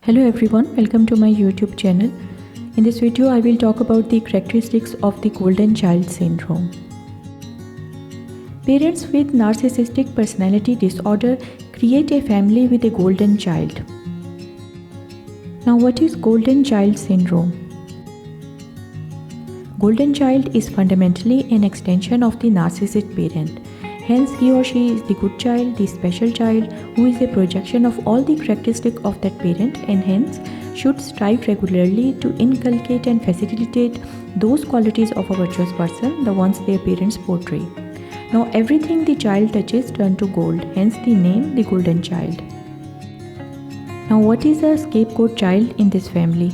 Hello everyone, welcome to my YouTube channel. In this video, I will talk about the characteristics of the golden child syndrome. Parents with narcissistic personality disorder create a family with a golden child. Now, what is golden child syndrome? Golden child is fundamentally an extension of the narcissist parent. Hence, he or she is the good child, the special child, who is a projection of all the characteristics of that parent and hence should strive regularly to inculcate and facilitate those qualities of a virtuous person, the ones their parents portray. Now, everything the child touches turns to gold, hence the name the golden child. Now, what is a scapegoat child in this family?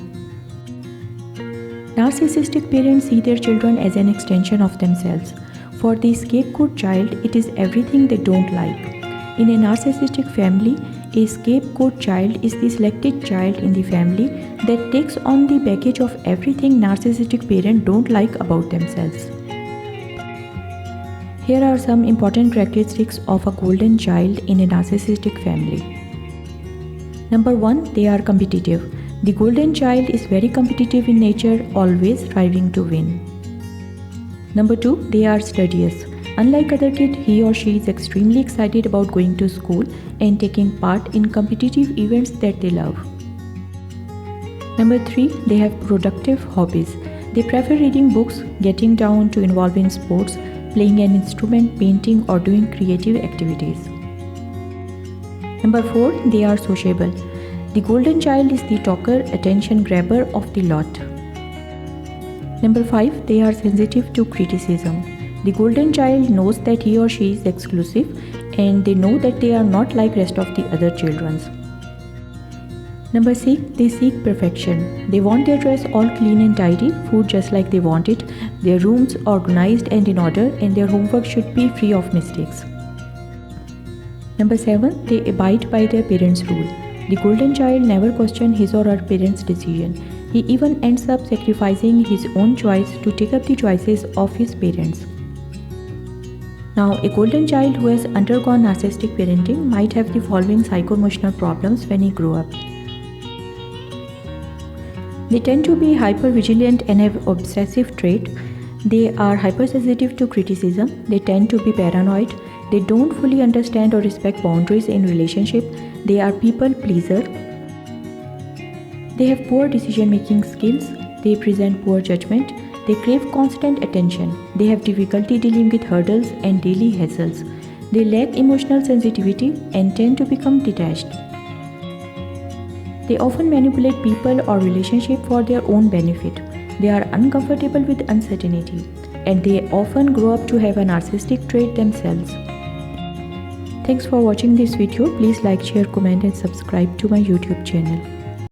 Narcissistic parents see their children as an extension of themselves. For the scapegoat child, it is everything they don't like. In a narcissistic family, a scapegoat child is the selected child in the family that takes on the baggage of everything narcissistic parents don't like about themselves. Here are some important characteristics of a golden child in a narcissistic family. Number 1, they are competitive. The golden child is very competitive in nature, always striving to win. Number 2, they are studious. Unlike other kids, he or she is extremely excited about going to school and taking part in competitive events that they love. Number 3, they have productive hobbies. They prefer reading books, getting down to involve in sports, playing an instrument, painting or doing creative activities. Number 4, they are sociable. The golden child is the talker, attention grabber of the lot. Number 5, they are sensitive to criticism. The golden child knows that he or she is exclusive and they know that they are not like rest of the other children. Number 6, they seek perfection. They want their dress all clean and tidy, food just like they want it, their rooms organized and in order, and their homework should be free of mistakes. Number 7, they abide by their parents' rule. The golden child never questions his or her parents' decision. He even ends up sacrificing his own choice to take up the choices of his parents. Now, a golden child who has undergone narcissistic parenting might have the following psycho-emotional problems when he grows up. They tend to be hyper-vigilant and have obsessive trait. They are hypersensitive to criticism. They tend to be paranoid. They don't fully understand or respect boundaries in relationship. They are people pleaser. They have poor decision-making skills. They present poor judgment. They crave constant attention. They have difficulty dealing with hurdles and daily hassles. They lack emotional sensitivity and tend to become detached. They often manipulate people or relationships for their own benefit. They are uncomfortable with uncertainty, and they often grow up to have a narcissistic trait themselves. Thanks for watching this video. Please like, share, comment and subscribe to my YouTube channel.